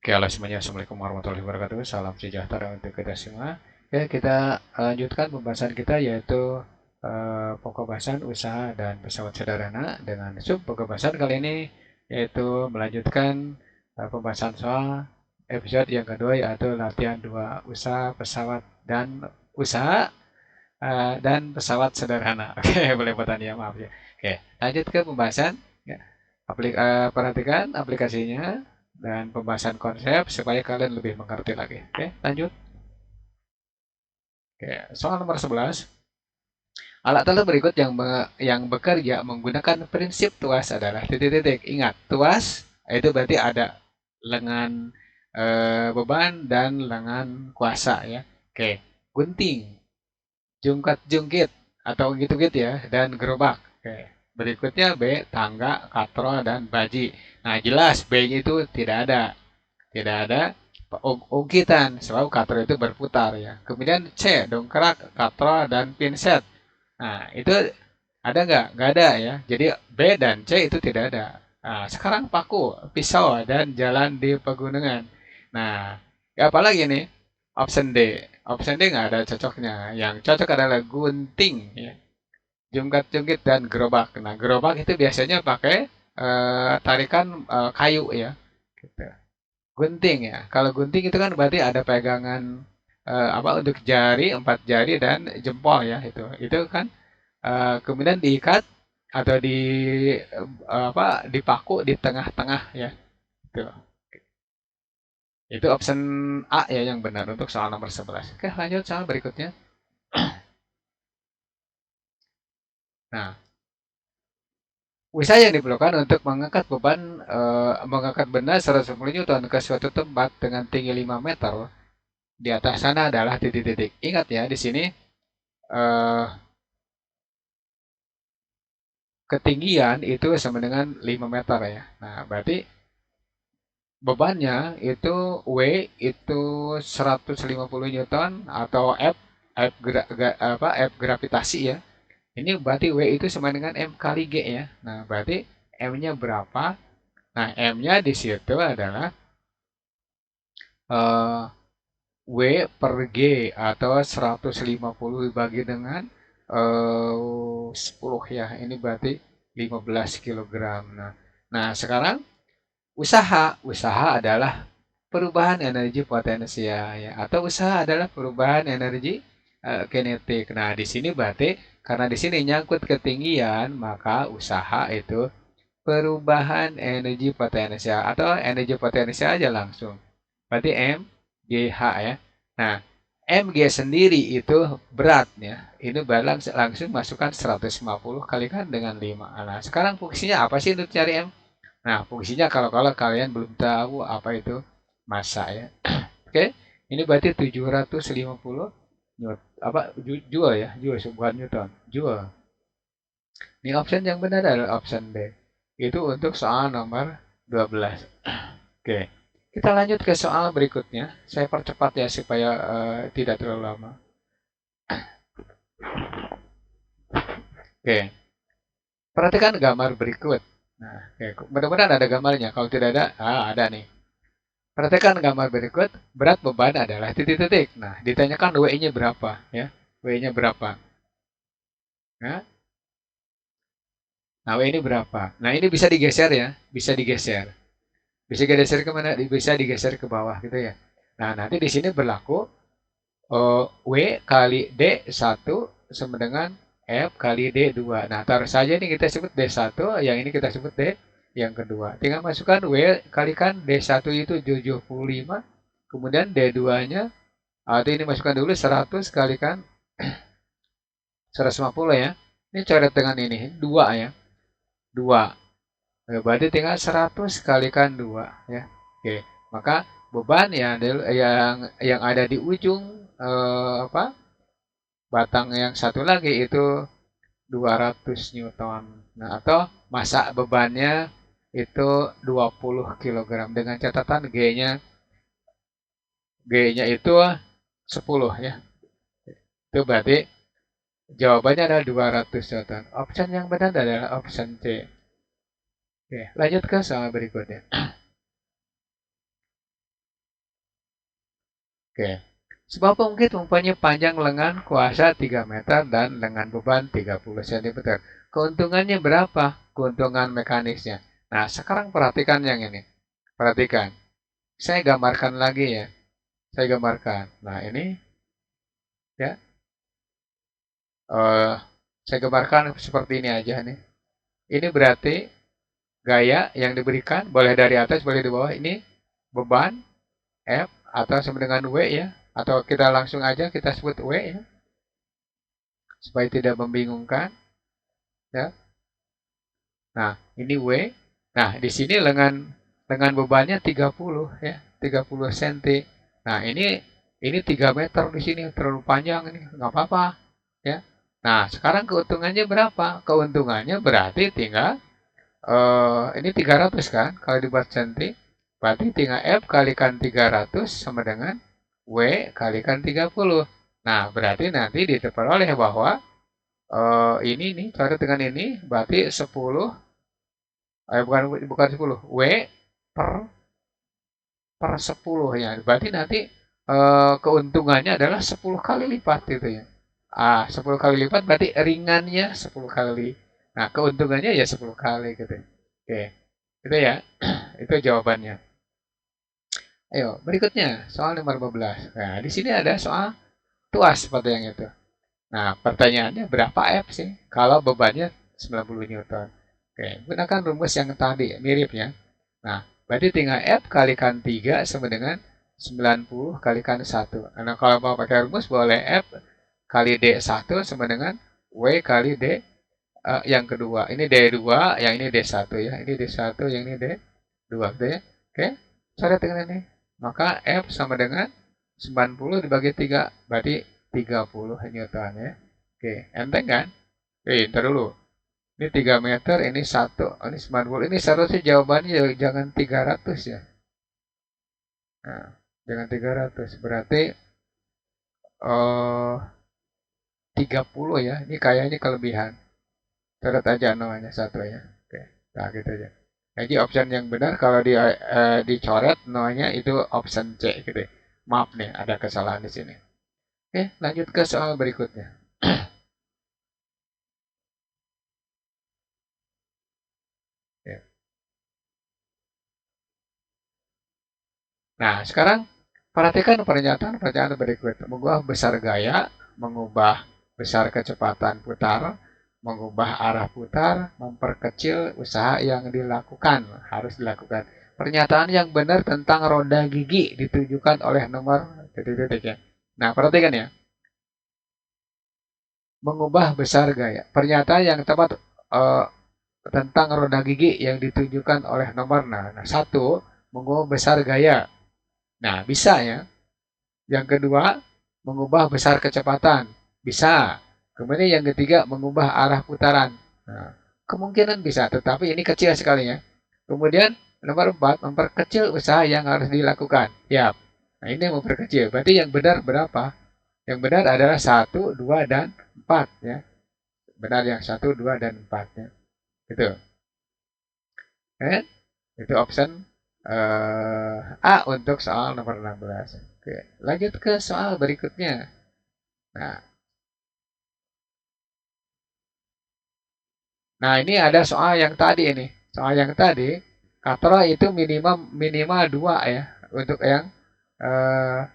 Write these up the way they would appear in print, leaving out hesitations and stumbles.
Oke, halo semuanya. Assalamualaikum warahmatullahi wabarakatuh. Salam sejahtera untuk kita semua. Oke, kita lanjutkan pembahasan kita yaitu pokok bahasan usaha dan pesawat sederhana dengan sub pokok bahasan kali ini yaitu melanjutkan pembahasan soal episode yang kedua yaitu latihan dua usaha pesawat dan usaha dan pesawat sederhana. Oke, boleh ya, maaf ya. Oke, lanjut ke pembahasan. Ya. Perhatikan aplikasinya dan pembahasan konsep supaya kalian lebih mengerti lagi. Oke, lanjut. Oke, soal nomor 11. Alat-alat berikut yang bekerja menggunakan prinsip tuas adalah titik-titik. Ingat, tuas itu berarti ada lengan beban dan lengan kuasa ya. Oke, gunting, jungkat-jungkit atau gitu-gitu ya, dan gerobak. Oke. Berikutnya B, tangga, katrol, dan baji. Nah, jelas B itu tidak ada. Tidak ada ungkitan, sebab katrol itu berputar ya. Kemudian C, dongkrak, katrol, dan pinset. Nah, itu ada nggak? Nggak ada ya. Jadi B dan C itu tidak ada. Nah, sekarang paku, pisau, dan jalan di pegunungan. Nah, ya apalagi nih? Option D. Option D nggak ada cocoknya. Yang cocok adalah gunting, ya. Jungkat-jungkit dan gerobak. Nah, gerobak itu biasanya pakai tarikan kayu ya. Gitu. Gunting ya. Kalau gunting itu kan berarti ada pegangan apa untuk jari, empat jari dan jempol ya itu. Itu kan kemudian diikat atau apa dipaku di tengah-tengah ya. Itu. Itu option A ya yang benar untuk soal nomor 11. Oke, lanjut soal berikutnya. Nah, usaha yang diperlukan untuk mengangkat benda 110 Newton ke suatu tempat dengan tinggi 5 meter di atas sana adalah titik-titik. Ingat ya, di sini eh, ketinggian itu sama dengan 5 meter ya. Nah, berarti bebannya itu W itu 150 Newton atau F gravitasi ya. Ini berarti W itu sama dengan M kali G ya. Nah, berarti M-nya berapa? Nah, M-nya di situ adalah eh, W per G atau 150 dibagi dengan 10 ya. Ini berarti 15 kilogram. Nah, sekarang usaha adalah perubahan energi potensial ya atau usaha adalah perubahan energi kinetik. Nah, di sini berarti karena di sini nyangkut ketinggian, maka usaha itu perubahan energi potensial atau energi potensial aja langsung. Berarti M GH ya. Nah, MG sendiri itu beratnya. Ini langsung masukkan 150 kalikan dengan 5. Nah, sekarang fungsinya apa sih untuk cari M? Nah, fungsinya kalau kalian belum tahu apa itu massa ya. Oke, ini berarti 750 joule ya, joule bukan newton, joule. Ini option yang benar adalah option B. Itu untuk soal nomor 12. Oke, kita lanjut ke soal berikutnya. Saya percepat ya supaya tidak terlalu lama. Oke, perhatikan gambar berikut. Nah, oke, mudah-mudahan ada gambarnya. Kalau tidak ada, ada nih. Perhatikan gambar berikut, berat beban adalah titik-titik. Nah, ditanyakan W-nya berapa ya? W-nya berapa? Ya? Nah, W ini berapa? Nah, ini bisa digeser ya, bisa digeser. Bisa digeser ke mana? Bisa digeser ke bawah gitu ya. Nah, nanti di sini berlaku W kali D1 sama dengan F kali D2. Nah, taruh saja ini kita sebut D1, yang ini kita sebut D yang kedua. Tinggal masukkan W kalikan D1 itu 75, kemudian D2-nya, atau ini masukkan dulu 100 kalikan 150 ya. Ini coret dengan ini, 2 ya. 2. Berarti tinggal 100 kalikan 2 ya. Oke, maka beban yang ada di ujung apa? Batang yang satu lagi itu 200 Newton. Nah, atau massa bebannya itu 20 kilogram dengan catatan G-nya itu 10 ya. Itu berarti jawabannya adalah 200 Newton. Option yang benar adalah option C. Oke, lanjut ke soal berikutnya. Oke. Sebuah pungkit mempunyai panjang lengan kuasa 3 meter dan lengan beban 30 cm. Keuntungannya berapa? Keuntungan mekanisnya. Nah, sekarang perhatikan yang ini. Perhatikan. Saya gambarkan lagi ya. Saya gambarkan. Nah, ini ya. eh saya gambarkan seperti ini aja nih. Ini berarti gaya yang diberikan boleh dari atas, boleh di bawah. Ini beban F atau sama dengan W ya. Atau kita langsung aja kita sebut W ya. Supaya tidak membingungkan ya. Nah, ini W. Nah, di sini lengan bebannya 30 ya, 30 cm. Nah, ini 3 meter di sini terlalu panjang ini, nggak apa-apa ya. Nah, sekarang keuntungannya berapa? Keuntungannya berarti tinggal ini 300 kan kalau dibuat cm. Berarti tinggal F kalikan 300 sama dengan W kalikan 30. Nah, berarti nanti diperoleh bahwa ini nih coret dengan ini berarti 10 bukan bukan 10 W per 10 ya. Berarti nanti keuntungannya adalah 10 kali lipat gitu ya. 10 kali lipat berarti ringannya 10 kali. Nah, keuntungannya ya 10 kali gitu. Oke. Itu ya. Itu jawabannya. Ayo, berikutnya soal nomor 15. Nah, di sini ada soal tuas seperti yang itu. Nah, pertanyaannya berapa F sih kalau bebannya 90 Newton? Oke, gunakan rumus yang tadi, miripnya. Nah, berarti tinggal F kalikan 3 sama dengan 90 kalikan 1. Nah, kalau mau pakai rumus boleh F kali D1 sama dengan W kali D yang kedua. Ini D2, yang ini D1 ya. Ini D1, yang ini D2 gitu ya. Oke, coret dengan ini. Maka F sama dengan 90 dibagi 3, berarti 30 Newton ya. Oke, enteng kan? Ntar dulu. Ini 3 meter, ini 1, ini 90. Ini seharusnya jawabannya jangan 300 ya. Nah, jangan 300. Berarti 30 ya. Ini kayaknya kelebihan. Coret aja namanya 1 ya. Oke, nah gitu aja. Jadi option yang benar kalau dicoret namanya itu option C gitu ya. Maaf nih, ada kesalahan di sini. Oke, lanjut ke soal berikutnya. Ya. Nah, sekarang perhatikan pernyataan-pernyataan berikut. Mengubah besar gaya, mengubah besar kecepatan putar, mengubah arah putar, memperkecil usaha yang dilakukan, harus dilakukan. Pernyataan yang benar tentang roda gigi ditujukan oleh nomor titik-titik ya. Nah, perhatikan ya. Mengubah besar gaya. Pernyataan yang tepat eh, tentang roda gigi yang ditunjukkan oleh nomor. Nah, satu, mengubah besar gaya. Nah, bisa ya. Yang kedua, mengubah besar kecepatan. Bisa. Kemudian yang ketiga, mengubah arah putaran. Nah, kemungkinan bisa, tetapi ini kecil sekali ya. Kemudian nomor 4, memperkecil usaha yang harus dilakukan. Ya. Nah, ini memperkecil. Berarti yang benar berapa? Yang benar adalah 1, 2, dan 4 ya. Benar yang 1, 2, dan 4 ya. Gitu. Eh? Itu option A untuk soal nomor 16. Oke, lanjut ke soal berikutnya. Nah, nah ini ada soal yang tadi ini. Soal yang tadi, katrol itu minimal minimal 2 ya untuk yang eh,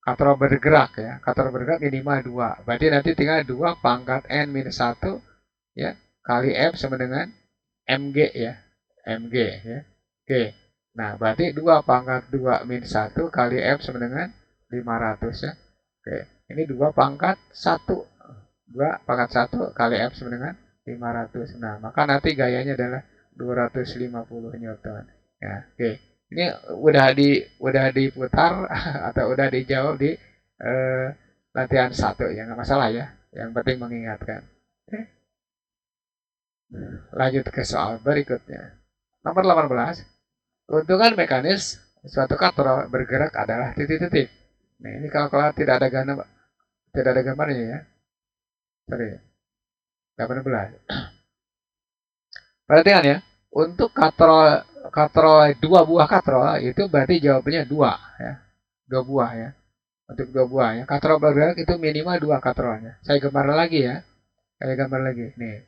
katrol bergerak ya. Katrol bergerak minimal 2. Berarti nanti tinggal 2 pangkat N minus 1 ya kali F sama dengan MG ya. MG ya. Oke. Nah, berarti 2 pangkat 2 min 1 kali F sama dengan 500 ya. Oke. Ini 2 pangkat 1. 2 pangkat 1 kali F sama dengan 500. Nah, maka nanti gayanya adalah 250 Newton. Ya, oke. Ini udah diputar atau udah dijawab di eh, latihan 1 ya, nggak masalah ya. Yang penting mengingatkan. Oke. Lanjut ke soal berikutnya. Nomor 18. Keuntungan mekanis suatu katrol bergerak adalah titik-titik. Nah, ini kalau tidak ada gambarnya ya. Sorry, 18. Perhatikan ya. Untuk katrol katrol 2 buah katrol itu berarti jawabannya 2 ya. 2 buah ya. untuk dua buah ya. Katrol bergerak itu minimal dua katrolnya. Saya gambar lagi ya. Saya gambar lagi. Nih.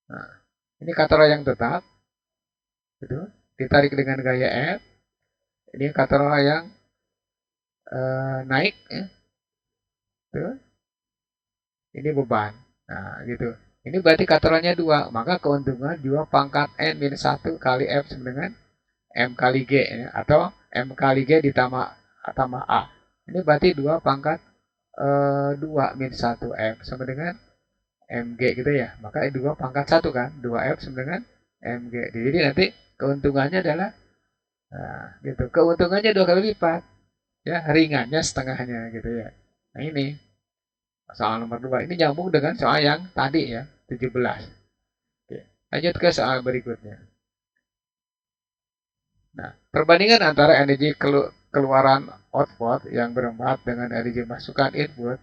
Nah, ini katrol yang tetap, gitu. Ditarik dengan gaya F. Ini katrol yang naik, ya. Tuh. Ini beban. Nah, gitu. Ini berarti katrolnya dua, maka keuntungan 2 pangkat N minus 1 kali F sama dengan M kali G ya, atau M kali G tambah A. Ini berarti 2 pangkat 2 min 1 F sama dengan MG gitu ya. Maka 2 pangkat 1 kan, 2 F sama dengan MG. Jadi nanti keuntungannya adalah gitu. Keuntungannya 2 kali lipat. Ya, ringannya setengahnya gitu ya. Nah, ini soal nomor 2. Ini nyambung dengan soal yang tadi ya, 17. Oke. Lanjut ke soal berikutnya. Nah, perbandingan antara energi keluaran output yang berempat dengan energi masukan input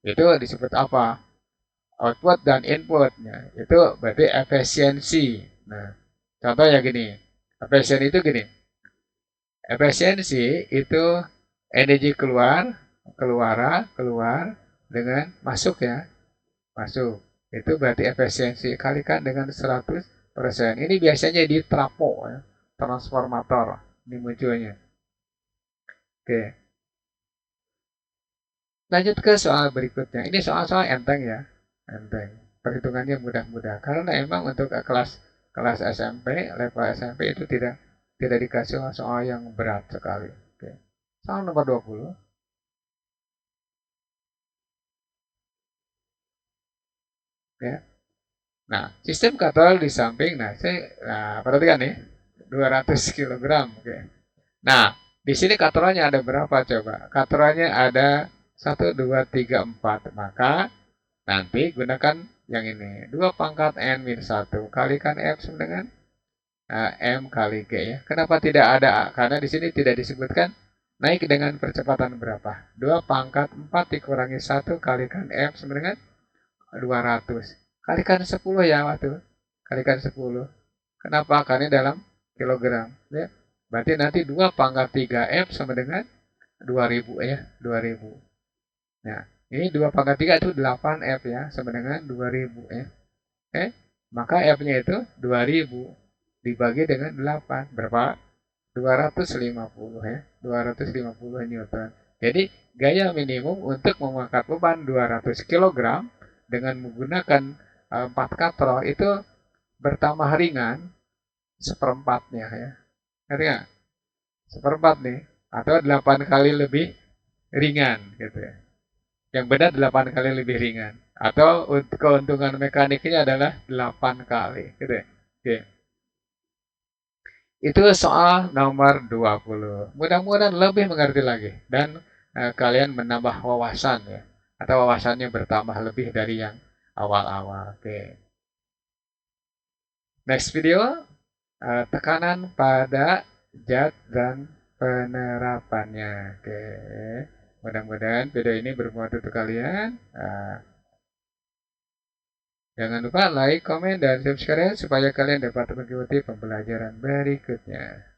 itu disebut apa? Output dan inputnya. Itu berarti efisiensi. Nah, contohnya gini. Efisiensi itu gini. Efisiensi itu energi keluar dengan masuk ya. Masuk. Itu berarti efisiensi kalikan dengan 100%. Ini biasanya di trapo ya, transformator. Ini munculnya. Oke, lanjut ke soal berikutnya. Ini soal-soal enteng ya. Enteng. Perhitungannya mudah-mudah. Karena emang untuk kelas kelas SMP, level SMP itu tidak dikasih soal yang berat sekali. Oke. Soal nomor 20. Ya. Nah, sistem katrol di samping, perhatikan nih, 200 kilogram. Oke. Nah, di sini katrolnya ada berapa coba? Katrolnya ada 1, 2, 3, 4. Maka nanti gunakan yang ini. 2 pangkat N min 1 kalikan F sama dengan M kali G ya. Kenapa tidak ada A? Karena di sini tidak disebutkan naik dengan percepatan berapa. 2 pangkat 4 dikurangi 1 kalikan F sama dengan 200. Kalikan 10 ya waktu. Kalikan 10. Kenapa? Karena dalam kilogram. Ya. Berarti nanti 2 pangkat 3 F sama dengan 2000 ya. 2000. Nah, ini 2 pangkat 3 itu 8 F ya. Sama dengan 2000 ya. Maka F-nya itu 2000 dibagi dengan 8. Berapa? 250 ya. 250 Newton. Jadi gaya minimum untuk mengangkat beban 200 kg dengan menggunakan 4 katrol itu bertambah ringan seperempatnya ya. Ngerti nggak? Seperempat nih. Atau 8 kali lebih ringan gitu ya. Yang benar 8 kali lebih ringan. Atau keuntungan mekaniknya adalah 8 kali gitu ya. Oke. Itu soal nomor 20. Mudah-mudahan lebih mengerti lagi dan kalian menambah wawasan ya. Atau wawasannya bertambah lebih dari yang awal-awal. Oke. Next video, tekanan pada zat dan penerapannya. Oke. Mudah-mudahan video ini bermanfaat untuk kalian. Jangan lupa like, komen, dan subscribe supaya kalian dapat mengikuti pembelajaran berikutnya.